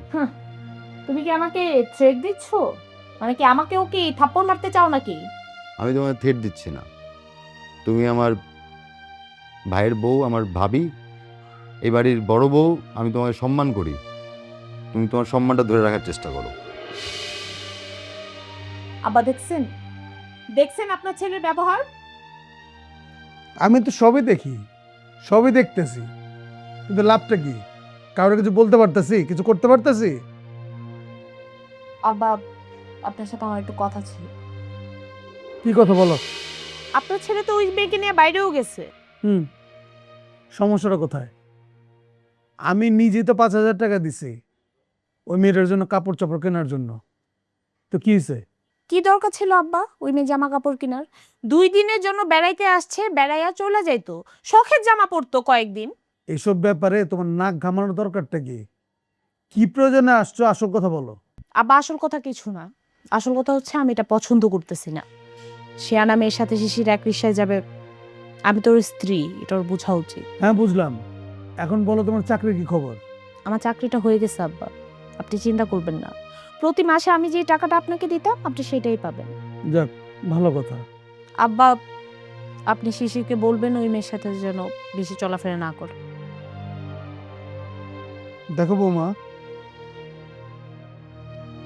Speaker 9: তুমি কি আমাকে থ্রেট দিচ্ছ? মানে কি আমাকেও কি থাপ্পড় মারতে চাও নাকি?
Speaker 1: আমি তোমাকে থ্রেট দিচ্ছি না, তুমি আমার ভাইয়ের বউ, আমার ভাবি, এই বাড়ির বড় বউ, আমি তোমাকে সম্মান করি, তুমি তোমার সম্মানটা ধরে রাখার চেষ্টা করো।
Speaker 9: আব্বা দেখছেন, দেখছেন আপনার ছেলের ব্যবহার?
Speaker 4: আমি তো সবই দেখি, সবই দেখতেছি, কিন্তু লাভটা কি? কারোর কিছু বলতে পারতেছি, কিছু করতে পারতেছি?
Speaker 9: আব্বা আপনার সাথে আমার একটু কথা ছিল।
Speaker 4: কি কথা বলো?
Speaker 9: আপনার ছেলে তো ওই মেয়েকে নিয়ে বাইরেও গেছে।
Speaker 4: সমস্যাটা কোথায়? আমি নিজে তো 5,000 টাকা দিছি ওই মেয়েটার জন্য, কাপড় চোপড় কেনার জন্য। তো কি হয়েছে?
Speaker 9: কি দরকার ছিল আব্বা ওই মেয়ে জামা কাপড় কেনার? 2 দিনের জন্য বেড়াইতে আসছে, বেড়াইয়া চলে যাইতো, শখের জামা পরতো কয়েকদিন।
Speaker 4: এইসব ব্যাপারে তোমার নাক ঘামানোর দরকারটা কি? কি প্রয়োজনে আসছো, আসল কথা বলো।
Speaker 9: আব্বা আসল কথা কিছু না, আসল কথা হচ্ছে আমি এটা পছন্দ করতেছি না। শিয়ানা মেয়ের সাথে শিশির এক রিক্সায় যাবে, আমি তোর স্ত্রী, এটা ওর বোঝা উচিত।
Speaker 4: হ্যাঁ বুঝলাম, এখন বলো তোমার চাকরির কি খবর?
Speaker 9: আমার চাকরিটা হয়ে গেছে আব্বা, আপনি চিন্তা করবেন না। প্রতি মাসে আমি যে টাকাটা আপনাকে দিতাম আপনি সেটাই পাবেন।
Speaker 4: যাক, ভালো কথা।
Speaker 9: আব্বা আপনি শিশিরকে বলবেন ওই মেয়ের সাথে যেন বেশি চলাফেরা না করে।
Speaker 4: দেখো বৌমা,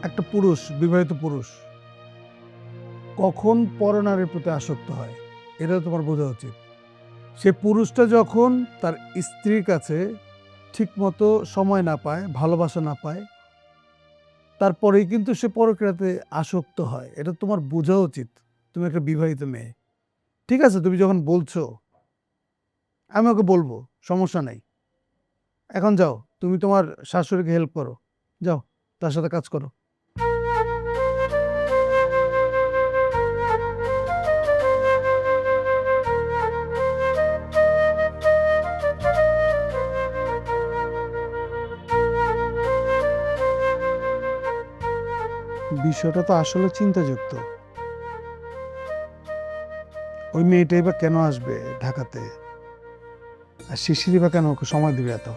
Speaker 4: একটা পুরুষ, বিবাহিত পুরুষ, কখন পরনারীর প্রতি আসক্ত হয় এটা তোমার বোঝা উচিত। সে পুরুষটা যখন তার স্ত্রীর কাছে ঠিকমতো সময় না পায়, ভালোবাসা না পায়, তারপরেই কিন্তু সে পরক্রিয়াতে আসক্ত হয়। এটা তোমার বোঝা উচিত। তুমি একটা বিবাহিত মেয়ে, ঠিক আছে? তুমি যখন বলছো আমি ওকে বলবো, সমস্যা নাই। এখন যাও, তুমি তোমার শাশুড়িকে হেল্প করো, যাও তার সাথে কাজ করো। বিষয়টা তো আসলে চিন্তাযুক্ত। ওই মেয়েটাই বা কেন আসবে ঢাকাতে, আর শিশিরই বা কেন ওকে সময় দিবে এত?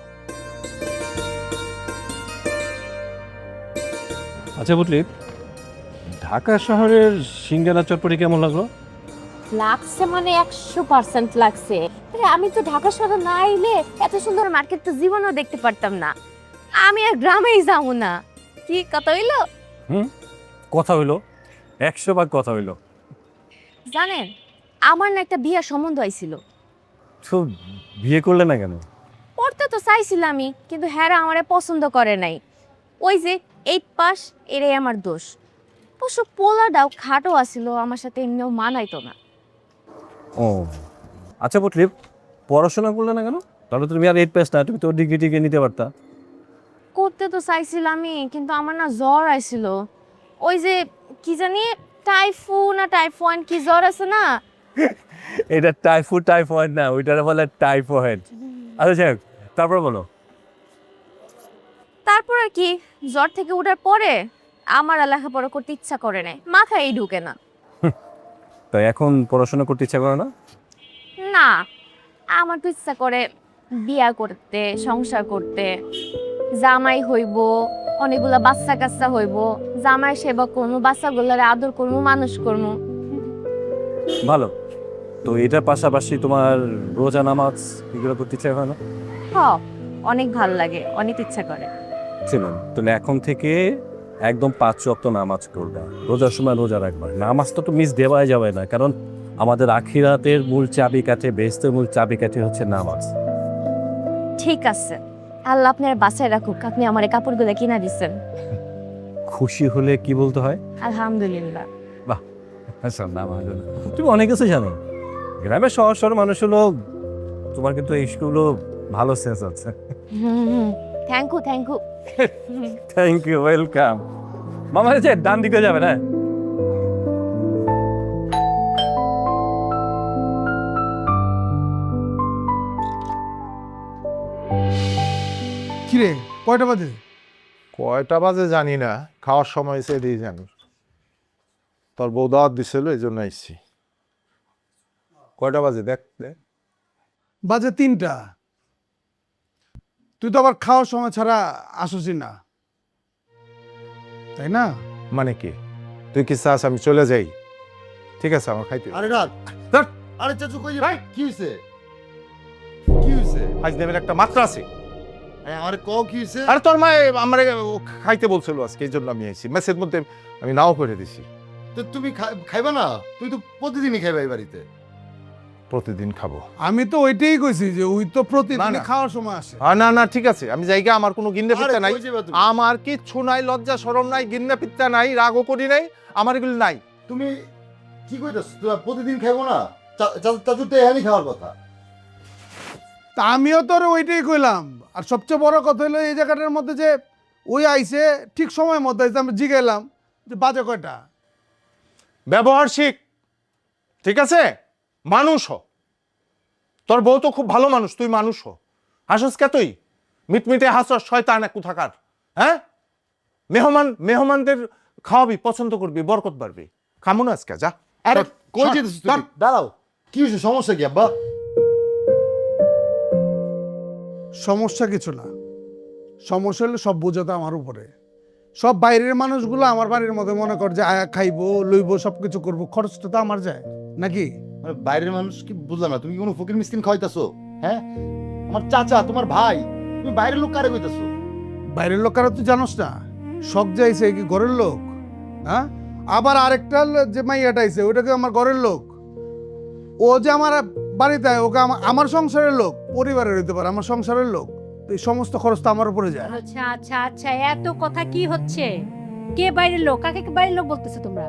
Speaker 7: আচ্ছা বুঝলি, ঢাকা শহরের সিঙ্গারা চটপটি কেমন লাগলো?
Speaker 6: লাগছে মানে 100% লাগছে। আরে আমি তো ঢাকা শহরে না আইলে এত সুন্দর মার্কেট তো জীবনেও দেখতে পারতাম না। আমি আর গ্রামেই যাবো না। কি কথা হইলো?
Speaker 7: কথা হইলো, 100 ভাগ কথা হইলো।
Speaker 6: জানেন, আমার না একটা বিয়ের সম্বন্ধ আইছিল।
Speaker 7: তো বিয়ে করলে না কেন?
Speaker 6: পড়তে তো চাইছিলামই, কিন্তু হ্যাঁ আমারে পছন্দ করে নাই। ওই যে 8 পাস, এটাই আমার দোষ। অবশ্য পোলাটাও খাটো আসিল, আমার সাথে এমনিও মানাইতো না।
Speaker 7: ও আচ্ছা বুঝলি, পড়াশোনা করলে না কেন? তাহলে তুমি আর 8 পাস না, তুমি তো ডিগ্রি টিগ্রি নিতে পারতা।
Speaker 6: করতে তো চাইছিলামই, কিন্তু আমার না জ্বর আইছিল। ওই যে কি জানি টাইফয়েড কি জ্বর আছে না?
Speaker 7: এটা টাইফয়েড না, ওইটার বলে টাইফয়েড। আচ্ছা যাক, তারপর বলো।
Speaker 6: তারপরে কি, জ্বর থেকে ওঠার পরে আমার আর লেখাপড়া করতে ইচ্ছা করে নাই, মাথায় ঢুকে না।
Speaker 7: তো এখন পড়াশোনা করতে ইচ্ছা করে না?
Speaker 6: না, আমার তো ইচ্ছা করে বিয়া করতে, সংসার করতে, জামাই হইব, অনেকগুলা বাচ্চা কাচ্চা হইব, জামাই সেবা করবো, বাচ্চাগুলারে আদর করবো, মানুষ করবো।
Speaker 7: ভালো। তো এটার পাশাপাশি তোমার রোজা নামাজ এগুলো করতে ইচ্ছা হয় না?
Speaker 6: হ, অনেক ভাল লাগে, অনেক ইচ্ছা করে।
Speaker 7: শুনুন, তাহলে এখন থেকে একদম 5 ওয়াক্ত নামাজ করবা, রোজার সময় রোজা রাখবা। নামাজটা তো মিস দেওয়াই যাবে না, কারণ আমাদের আখিরাতের মূল চাবিকাঠি, বেহেশতের মূল চাবিকাঠি হচ্ছে নামাজ।
Speaker 6: ঠিক আছে, আল্লাহ আপনার বাসায় রাখুক। আপনি আমার এই কাপড়গুলো কিনা দিচ্ছেন।
Speaker 7: খুশি হলে কি বলতে হয়?
Speaker 6: আলহামদুলিল্লাহ।
Speaker 7: বাহ, আচ্ছা, নামাজ হলো। তুমি অনেক কিছু জানো। গ্রামের শহর মানুষ হলো, তোমার কিন্তু এইগুলো ভালো সেন্স আছে।
Speaker 6: Thank you, thank you.
Speaker 7: Thank you, welcome. মামা যে ডান দিকে যাবে না?
Speaker 4: কিরে, কয়টা বাজে?
Speaker 10: কয়টা বাজে জানি না, খাওয়ার সময় এসে দিয়ে জানিস। তোর বউ দাওয়াত দিছিল, এই জন্য আসছি। কয়টা বাজে দেখ।
Speaker 4: বাজে 3টা। তুই তো আবার খাওয়ার সময় ছাড়া আসছিস না, তাই না?
Speaker 10: মানে কি, তুই কি চাস আমি চলে যাই? ঠিক আছে, আমার খাইতে
Speaker 1: আরে রাত, আরে চাচু কই যাবে? কি হইছে? কি হইছে?
Speaker 10: আজ দেবের একটা মাত্রা আছে।
Speaker 1: আরে আমারে ক কি হইছে?
Speaker 10: আরে তোর মা আমার খাইতে বলছিল আজকে, এই জন্য আমি আইছি। মেসের মধ্যে আমি নাও করে দিছি।
Speaker 1: তো তুমি খাইবা না? তুমি তো প্রতিদিনই খাইবা এই বাড়িতে।
Speaker 10: প্রতিদিন খাবো।
Speaker 4: আমি তো ওইটাই কইছি যে ওই তো প্রতিদিন
Speaker 10: না।
Speaker 4: খাওয়ার সময় আসে।
Speaker 10: না না, ঠিক আছে, আমি জায়গা, আমার কোনো গিন্নে পিত্তা নাই।
Speaker 1: কই যাবা তুমি?
Speaker 10: আমার কিচ্ছু নাই, লজ্জা শরম নাই, গিন্নে পিত্তা নাই, রাগও করি নাই, আমার এগুলো নাই।
Speaker 1: তুমি কি কইতাছ? তুমি প্রতিদিন খাইবো না? চাচু তো এখানেই খাওয়ার কথা।
Speaker 4: তা আমিও তোর ওইটাই কইলাম। আর সবচেয়ে বড় কথা হলো এই জায়গাটার মধ্যে যে ওই আইছে ঠিক সময় মতো আইছে। আমি জিগাইলাম যে বাজে কয়টা।
Speaker 10: ব্যবহার শিখ, ঠিক আছে? মানুষ হ। তোর বউ তো খুব ভালো মানুষ, তুই মানুষ হ। হাসস কে তুই? মিটমিটে হাসস, শয়তান এক কোথাকার। হ্যাঁ, মেহমানদের খাওয়াবি, পছন্দ করবি, বরকত বাড়বি। খামো না আজকে, যা।
Speaker 1: আরে কই যেতেছ তুমি? দাঁড়াও, কি হইছে? সমস্যা কি আব্বা?
Speaker 4: সমস্যা কিছু না, সমস্যা হলে সব বোঝাতে আমার উপরে। সব বাইরের মানুষগুলো আমার বাড়ির মধ্যে মনে কর যে আয়া খাইবো, লইবো, সবকিছু করবো, খরচটা তো আমার যায় নাকি?
Speaker 1: মানে বাইরের মানুষ কি বুঝলাম না। তুমি কি কোনো ফকির মিসকিন খাওয়াইতাছো? হ্যাঁ, আমার চাচা, তোমার ভাই, তুমি বাইরের লোক কারে কইতাছো?
Speaker 4: বাইরের লোকেরা তুই জানোস না, শখ যাইছে কি ঘরের লোক? হ্যাঁ, আবার আরেকটা যে মাইয়াটা আইছে ওটাকে আমার ঘরের লোক, ও যে আমার বাড়িতে আয়, ওকে আমার সংসারের লোক, পরিবারের হইতে পারে, আমার সংসারের লোক, তো এই সমস্ত খরচ তো আমার উপরে যায়।
Speaker 5: আচ্ছা আচ্ছা আচ্ছা, এত কথা কি হচ্ছে? কে বাইরের লোক? কাকে বাইরের লোক বলতেছো তোমরা?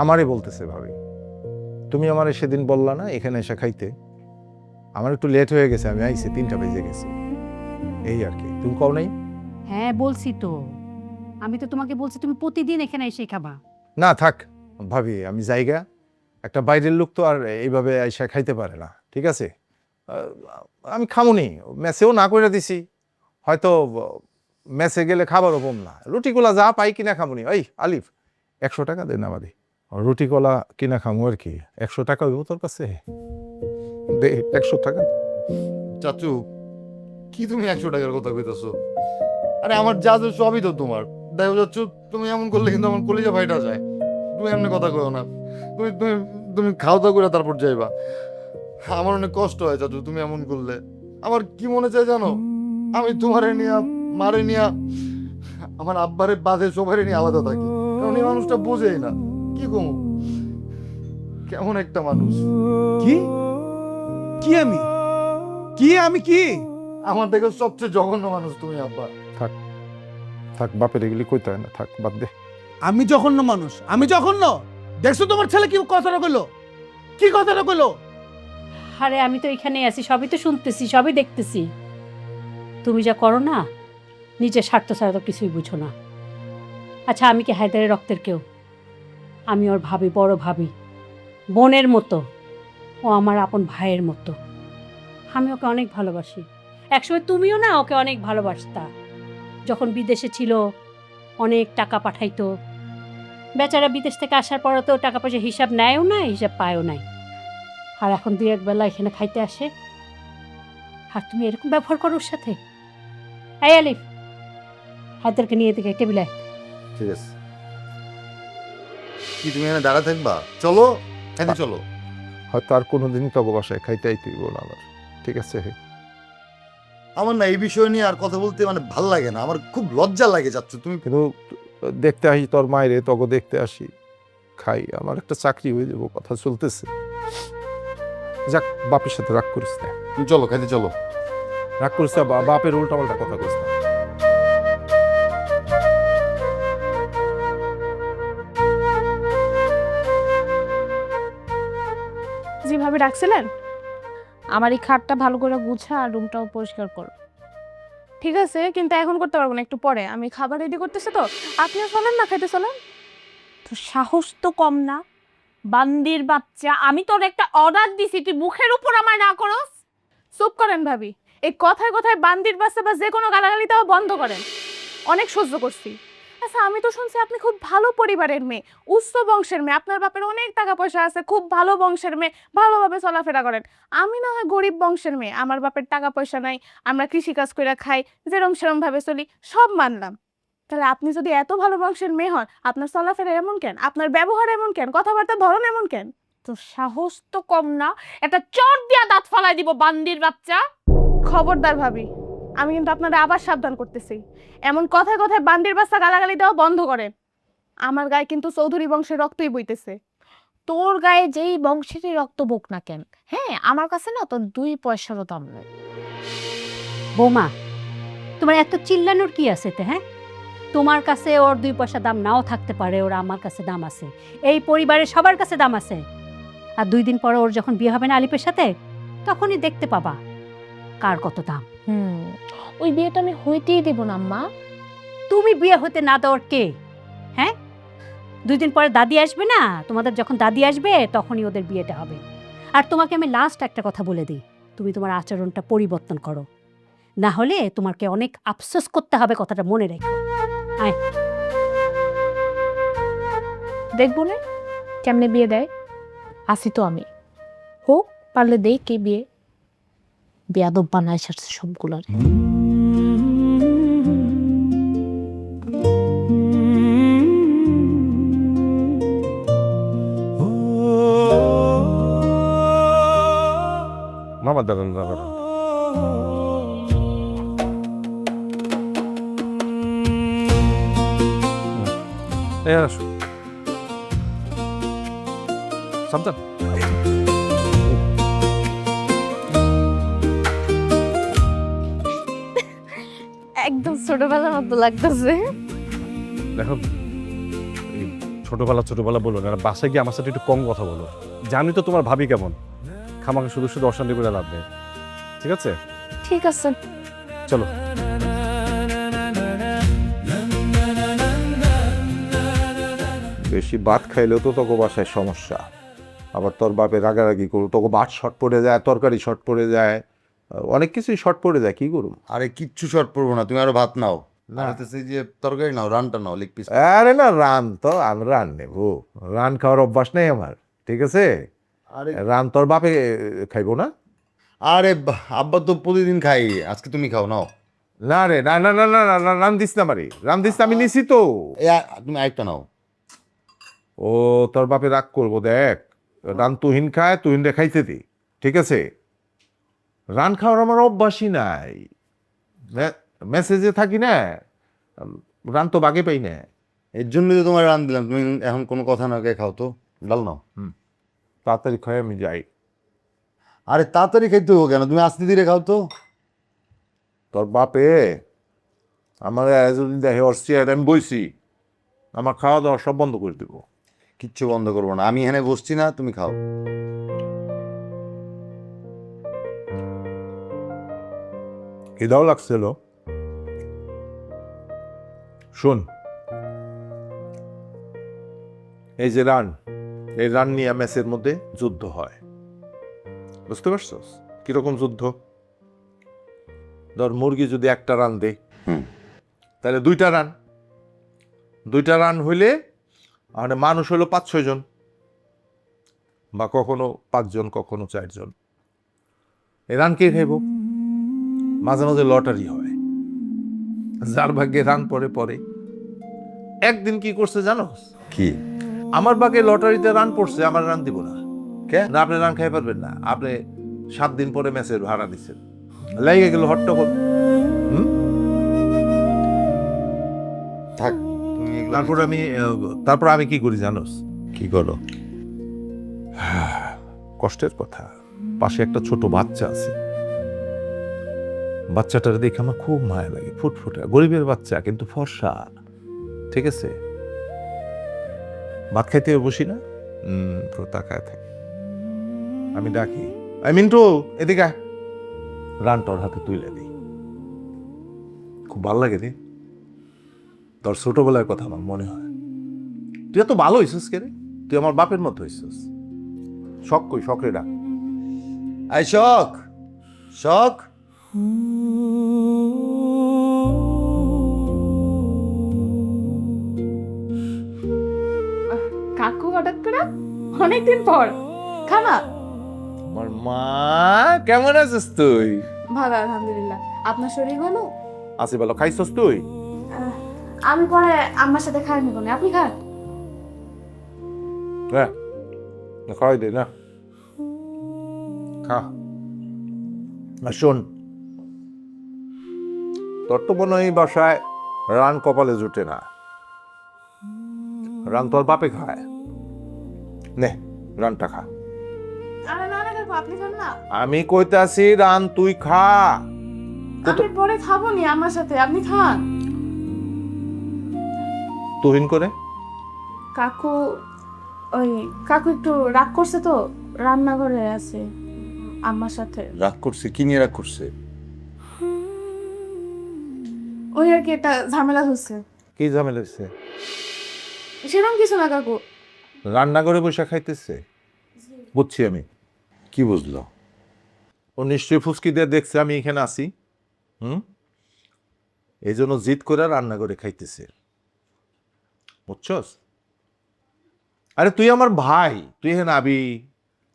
Speaker 10: আমারই বলতেছে ভাবি। তুমি আমারে সেদিন বললা না এখানে এসে খাইতে, আমার একটু লেট হয়ে গেছে, আমি আইছি 3টা বেজে গেছে, এই আর কি। তুমি কও নাই?
Speaker 5: হ্যাঁ বলছি তো, আমি তো তোমাকে বলছি তুমি প্রতিদিন এখানে এসে খাবা।
Speaker 10: না থাক ভাবি, আমি জায়গা একটা বাইরের লোক তো আর এইভাবে আইসা খাইতে পারে না, ঠিক আছে? আমি খামুনি, মেসেও না করে দিছি, হয়তো মেসে গেলে খাবারও কম না, রুটিগুলা যা পাই কিনা খামুনি। ওই আলিফ 100 টাকা দেন আমাদের, রুটি কলা কিনা খামু আর কি। 100 টাকা হইব তোর কাছে? দে 100 টাকা।
Speaker 1: চাচু কি তুমি 100 টাকার কথা কইতেছো? আরে আমার যা যা সবই তো তোমার। দেখো চাচু, তুমি এমন করলে কিন্তু আমার কলিজা ফাইটা যায়। তুমি এমনি কথা কইও না, তুমি তুমি তুমি খাওয়া দাওয়া করে তারপর যাইবা। আমার অনেক কষ্ট হয় চাচু তুমি এমন করলে। আমার কি মনে চায় জানো, আমি তোমারে নিয়া, মারে নিয়া, আমার আব্বারে বাদে সবারই নিয়ে আলাদা থাকি, কারণ এই মানুষটা বোঝেই না। কি কমু, কেমন একটা মানুষ।
Speaker 4: কি কি আমি কি
Speaker 1: আমার দেখো সবচেয়ে জঘন্য মানুষ তুমি আব্বা।
Speaker 10: থাক বাপের এগুলি কইতে হয় না, থাক বাদ দে।
Speaker 4: আমি জঘন্য মানুষ? আমি জঘন্য? দেখছো তোমার ছেলে কি কথাটা কইলো, কি কথাটা কইলো?
Speaker 5: আরে আমি তো এখানে আছি, সবই তো শুনতেছি, সবই দেখতেছি। তুমি যা করো না, নিজের স্বার্থ ছাড়া তো কিছুই বুঝো না। আচ্ছা আমি কি হায়দারের রক্তের কেউ? আমি ওর ভাবি, বড় ভাবি, বোনের মতো। ও আমার আপন ভাইয়ের মতো। আমি ওকে অনেক ভালোবাসি। একসময় তুমিও না ওকে অনেক ভালোবাসতা। যখন বিদেশে ছিল অনেক টাকা পাঠাইতো, বেচারা বিদেশ থেকে আসার পরও তো টাকা পয়সা হিসাব নেয়ও না, হিসাব পায়ও নাই। আর এখন 2-1 বেলা এখানে খাইতে আসে, আর তুমি এরকম ব্যবহার করো ওর সাথে? এই আলিফ, হায়দারকে নিয়ে থেকে টেবিলে আয়।
Speaker 1: ঠিক আছে, কি তুমি এখানে দাঁড়া থাকবা? চলো খাইতে চলো।
Speaker 10: হয়তো আর কোনোদিন তবে বাসায় খাইতে আইতেইব না আমার, ঠিক আছে?
Speaker 1: আমার না এই বিষয় নিয়ে আর কথা বলতে মানে ভাল লাগে না, আমার খুব লজ্জা লাগে যাচ্ছ তুমি।
Speaker 10: কিন্তু দেখতে আসি তোর মায়েরে, তখন দেখতে আসি, খাই, আমার একটা চাকরি হয়ে যাবো, কথা চলতেছে। যাক, বাপের সাথে রাগ করিস না,
Speaker 1: তুমি চলো খাইতে চলো।
Speaker 10: রাগ করিস না, বাপের উল্টাপাল্টা কথা করিস না।
Speaker 8: যেভাবে রাখছিলেন, আমার এই খাটটা ভালো করে গুছা আর রুমটাও পরিষ্কার করো। ঠিক আছে, কিন্তু এখন করতে পারবো না, একটু পরে। আমি খাবার রেডি করতেছি, তো আপনিও চলেন না, খাইতে চলেন।
Speaker 9: তো সাহস তো কম না, বান্দির বাচ্চা। আমি তোর একটা অর্ডার দিছি, তুই মুখের উপর আমায় না করস?
Speaker 8: চুপ করেন ভাবি, এই কথায় কথায় বান্দির বাচ্চা বা যে কোনো গালাগালি দেওয়া বন্ধ করেন। অনেক সহ্য করছি। আচ্ছা, আমি তো শুনছি আপনি খুব ভালো পরিবারের মেয়ে, উচ্চ বংশের মেয়ে, আপনার বাপের অনেক টাকা পয়সা আছে, খুব ভালো বংশের মেয়ে, ভালোভাবে চলাফেরা করেন। আমি না হয় গরিব বংশের মেয়ে, আমার বাপের টাকা পয়সা নাই, আমরা কৃষিকাজ করে খাই, যেরম সেরম ভাবে চলি, সব মানলাম। তাহলে আপনি যদি এত ভালো বংশের মেয়ে হন, আপনার চলাফেরা এমন কেন? আপনার ব্যবহার এমন কেন? কথাবার্তার ধরন এমন কেন?
Speaker 9: তো সাহস তো কম না, একটা চট দিয়া দাঁত ফালাই দিব, বান্দির বাচ্চা।
Speaker 8: খবরদার ভাবি, আমি কিন্তু আপনারা আবার সাবধান করতেছি, এমন কথায় কথায় বান্দির বাচ্চা গালাগালি দেওয়া বন্ধ করেন। আমার গায়ে কিন্তু চৌধুরী বংশের রক্তই বইতেছে।
Speaker 9: তোর গায়ে যেই বংশেরই রক্ত বক না কেন, হ্যাঁ, আমার কাছে না তোর 2 পয়সারও দাম নেই।
Speaker 5: বৌমা, তোমার এত চিল্লানোর কি আছে? হ্যাঁ, তোমার কাছে ওর 2 পয়সা দাম নাও থাকতে পারে, ওর আমার কাছে দাম আছে, এই পরিবারের সবার কাছে দাম আছে। আর 2 দিন পরে ওর যখন বিয়ে হবে না আলিপের সাথে, তখনই দেখতে পাবা কার কত দাম।
Speaker 9: ওই বিয়েটা আমি হইতেই দেব না আম্মা।
Speaker 5: তুমি বিয়ে হতে না দেওয়ার কে? হ্যাঁ, 2 দিন পরে দাদি আসবে না, তোমাদের যখন দাদি আসবে তখনই ওদের বিয়েটা হবে। আর তোমাকে আমি লাস্ট একটা কথা বলে দিই, তুমি তোমার আচরণটা পরিবর্তন করো, না হলে তোমাকে অনেক আফসোস করতে হবে, কথাটা মনে রেখো। আয়
Speaker 9: দেখবো না কেমনে বিয়ে দেয়, আসি তো আমি। হোক, পারলে দেই কে বিয়ে। বেয়াদব বানায় সারছে সবগুলার।
Speaker 10: মামা দাঁড়ান দাঁড়ান, এই আসো।
Speaker 7: সাবধান।
Speaker 6: একদম ছোটবেলার মতো লাগতেছে।
Speaker 7: দেখো এই ছোটবেলা বলো না, বাসায় গিয়ে আমার সাথে একটু কম কথা বলো। জানি তো তোমার ভাবি কেমন, খামাকে শুধু শুধু অশান্তি করে লাভ নেই, ঠিক আছে?
Speaker 6: ঠিক আছে।
Speaker 7: চলো।
Speaker 10: বেশি ভাত খাইলেও তো তোকে বাসায় সমস্যা। আবার তোর বাপে রাগারাগি করু, তোকে ভাত শর্ট পড়ে যায়, তরকারি শর্ট পড়ে যায়, অনেক কিছুই শর্ট পড়ে যায়, কি করুম?
Speaker 1: আরে কিচ্ছু শর্ট পড়বো না, তুমি আরো ভাত নাও
Speaker 10: না।
Speaker 1: না যে তরকারি নাও, রানটা নাও, লেগ পিস।
Speaker 10: আরে না, রান তো আমি রান নেবো, রান খাওয়ার অভ্যাস নেই আমার, ঠিক আছে?
Speaker 1: আরে
Speaker 10: রান তোর বাপে খাইবো না?
Speaker 1: আরে আব্বা তো প্রতিদিন খাই, আজকে তুমি খাও নাও।
Speaker 10: না রে, না না না না না, না, রান দিস না মারি, রান দিস না, আমি নিছি তো।
Speaker 1: তুমি আরেকটা নাও।
Speaker 10: ও তোর বাপে রাগ করবো, দেখ রান তুহিন খায়, তুহিন রে খাইতে দি, ঠিক আছে? রান খাওয়ার আমার অভ্যাসই নাই, মেসেজে থাকি না, রান তো বাগে পাই না।
Speaker 1: এর জন্যই তো তোমার রান দিলাম, তুমি এখন কোনো কথা না কে খাও তো, ডাল নাও।
Speaker 10: তাড়াতাড়ি খাই আমি যাই।
Speaker 1: আরে তাড়াতাড়ি খাইতে হবে কেন, তুমি আস্তে ধীরে খাও তো।
Speaker 10: তোর বাপে আমার যদি দেখে ওর চেয়ার আমি বইছি, আমার খাওয়া দাওয়া সব বন্ধ করে দেবো।
Speaker 1: কিচ্ছু বন্ধ করবো না, আমি এখানে বসছি না, তুমি খাও।
Speaker 10: খিদাও লাগছিল। শোন, এই যে রান, এই রান নিয়ে ম্যাচের মধ্যে যুদ্ধ হয়, বুঝতে পারছস? কিরকম যুদ্ধ? ধর মুরগি যদি একটা রান দেয়, তাহলে দুইটা রান হইলে মানে মানুষ হলো 5-6 জন, বা কখনো 5 জন, কখনো 4 জন। এই রান কে খাইব? মাঝে মাঝে লটারি হয়, যার ভাগ্যে রান পড়ে। একদিন কি করছে জানোস?
Speaker 1: কি?
Speaker 10: আমার ভাগ্যে লটারিতে রান পড়ছে, আমার রান দিব না।
Speaker 1: কে?
Speaker 10: না, আপনি রান খাই পারবেন না, আপনি 7 দিন পরে ম্যাচের ভাড়া দিচ্ছেন। লেগে গেল হট্টগোল।
Speaker 1: থাক তুমি এগুলো।
Speaker 10: তারপর আমি কি করি জানোস?
Speaker 1: কি করো?
Speaker 10: কষ্টের কথা, পাশে একটা ছোট বাচ্চা আছে, বাচ্চাটার দেখে আমার খুব মায়া লাগে, ফুটফুটে, গরিবের বাচ্চা কিন্তু ফর্সা, ঠিক আছে? ভাত খাইতে বসি না, তো তাকায় থাকে। আমি ডাকি, আই মিন্টু এদিকে আয়। রান তোর হাতে তুলে দিই, খুব ভালো লাগে রে। তোর ছোটবেলার কথা আমার মনে হয়। তুই এত ভালো হইছিস কে রে? তুই আমার বাপের মতো হইছিস। শখ কই, শখ রে ডাক।
Speaker 1: আই শখ, শখ।
Speaker 8: কাকু হঠাৎ করে অনেকদিন পর খানা।
Speaker 10: আমার মা, কেমন আছিস তুই?
Speaker 8: ভালো আলহামদুলিল্লাহ। আপনার শরীর ভালো?
Speaker 10: আছি ভালো। খাইছস তুই?
Speaker 8: আমি পরে আম্মার সাথে খাই নিব না, আপনি খান।
Speaker 10: হ্যাঁ, খাওয়াই দে না, খা। আর শোন, তোর তো মনে হয় এই বাসায় রান কপালে জুটে না, রান তোর বাপে খায়। নে রানটা খা।
Speaker 8: আরে না না কাকু, আপনি খান না।
Speaker 10: আমি কইতে আছি রান তুই খা।
Speaker 8: আমি পরে খাবো নি আমার সাথে, আপনি খান।
Speaker 10: তুহিন করে
Speaker 8: কাকু, ওই কাকু একটু রাগ করছে তো, রান্নাঘরে আছে আম্মার সাথে।
Speaker 1: রাগ করছে? কি নিয়ে রাগ করছে?
Speaker 8: ওই আর কি একটা ঝামেলা হচ্ছে।
Speaker 10: কি ঝামেলা হয়েছে?
Speaker 8: সেরকম কিছু না কাকু।
Speaker 10: রান্নাঘরে বসে খাইতেছে, বুঝছি আমি।
Speaker 1: কি বুঝলো?
Speaker 10: ও নিশ্চয়ই ফুসকি দিয়ে দেখছে আমি এখানে আছি, এই জন্য জিদ করে রান্না করে খাইতেছে, বুঝছস? আরে তুই আমার ভাই, তুই এখানে আবি,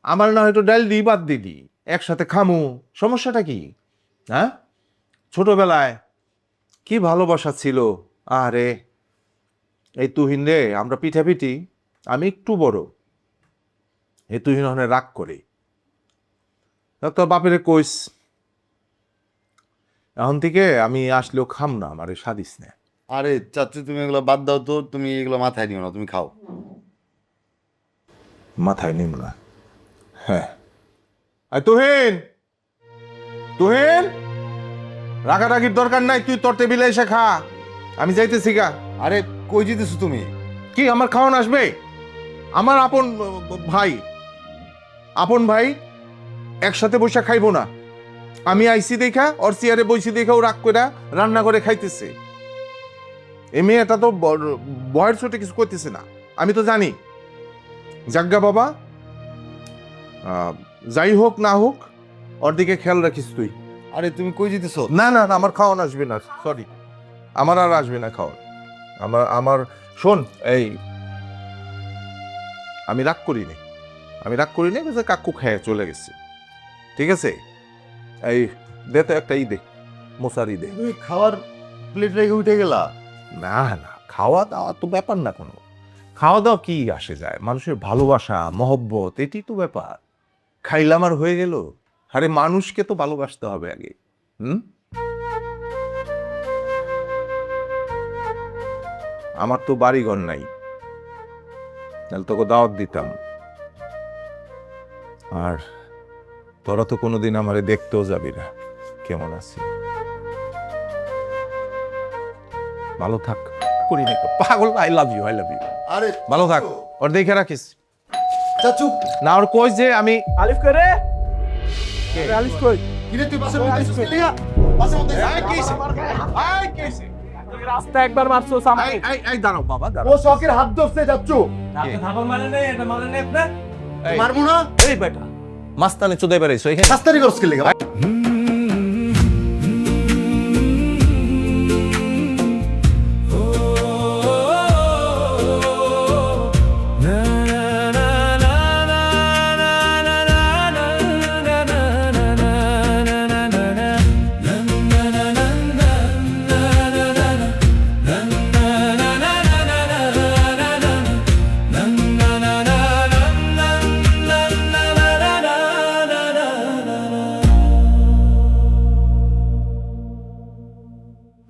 Speaker 10: আমার না হয়তো ডাল দিই বাদ দিলি, একসাথে খামু, সমস্যাটা কি? হ্যাঁ, ছোটবেলায় কি ভালোবাসা ছিল। আরে এই তুহিন রে, আমরা পিঠাপিঠি, আমি একটু বড়, এই তুহিন ওখানে রাগ করে। তোর বাপেরে কইস এখন থেকে আমি আসলেও খাম না, আমারে সাদিস না।
Speaker 1: আরে চাচ্ছি তুমি এগুলো বাদ দাও তো, তুমি এগুলো মাথায় নিও না, তুমি খাও।
Speaker 10: মাথায় নিম না। হ্যাঁ, আর তুহিন, তুহিন, রাগারাগির দরকার নাই, তুই তোর টেবিলে এসে খা, আমি যাইতেছি গা।
Speaker 1: আরে কই যেতেছো তুমি?
Speaker 10: কি আমার খাওয়ান আসবে? আমার আপন ভাই একসাথে বসে খাইবো না। আমি আইসি দেখা, ওর চেয়ারে বইসি দেখা ও রাগ করে রান্না করে খাইতেছে। এই মেয়েটা তো বয়ের ছোটে কিছু করতেছে না, আমি তো জানি। জাগ্গা বাবা, যাই হোক না হোক ওর দিকে খেয়াল রাখিস তুই।
Speaker 1: আরে তুমি কই যেতেছো?
Speaker 10: না না না, আমার খাওয়ান আসবে না, সরি, আমার আর আসবে না খাওয়ান। আমার শোন, এই আমি রাগ করিনি, কাকু খেয়ে চলে গেছে, ঠিক আছে? এই দে তো একটা দে, মশারি দে।
Speaker 1: তুমি খাওয়ার প্লেট রেখে উঠে গেলা?
Speaker 10: না না, খাওয়া দাওয়া তো ব্যাপার না কোনো। খাওয়া দাওয়া কি আসে যায়, মানুষের ভালোবাসা মহব্বত, এটি তো ব্যাপার। খাইলাম আর হয়ে গেল? আরে মানুষকে তো ভালোবাসতে হবে আগে। আমার তো বাড়িঘর নাই, তাহলে তোকে দাওয়াত দিতাম। আর তোরা তো কোনোদিন আমারে দেখতেও যাবি না কেমন আছি। ভালো থাক, করি না পাগল। I love you.
Speaker 1: আরে
Speaker 10: ভালো থাক, ওর দেখে রাখিস।
Speaker 1: চাচু,
Speaker 10: না ওর কই যে আমি
Speaker 2: আলিফ করে আলিফ কই?
Speaker 1: কিরে তুই বাসের মধ্যে আছিস কি লাগা? বাসের মধ্যে
Speaker 2: তুই রাস্তা একবার মারছো সামনে।
Speaker 10: দাঁড়াও বাবা,
Speaker 1: ও
Speaker 10: দাঁড়াও।
Speaker 1: শখের হাত ধরছে চাচু।
Speaker 10: এই,
Speaker 1: মারবো না?
Speaker 10: এই বেটা, মাস্তানে চোদে বেড়াইছো এখানে।
Speaker 1: রাস্তারই করছ কি লাগা?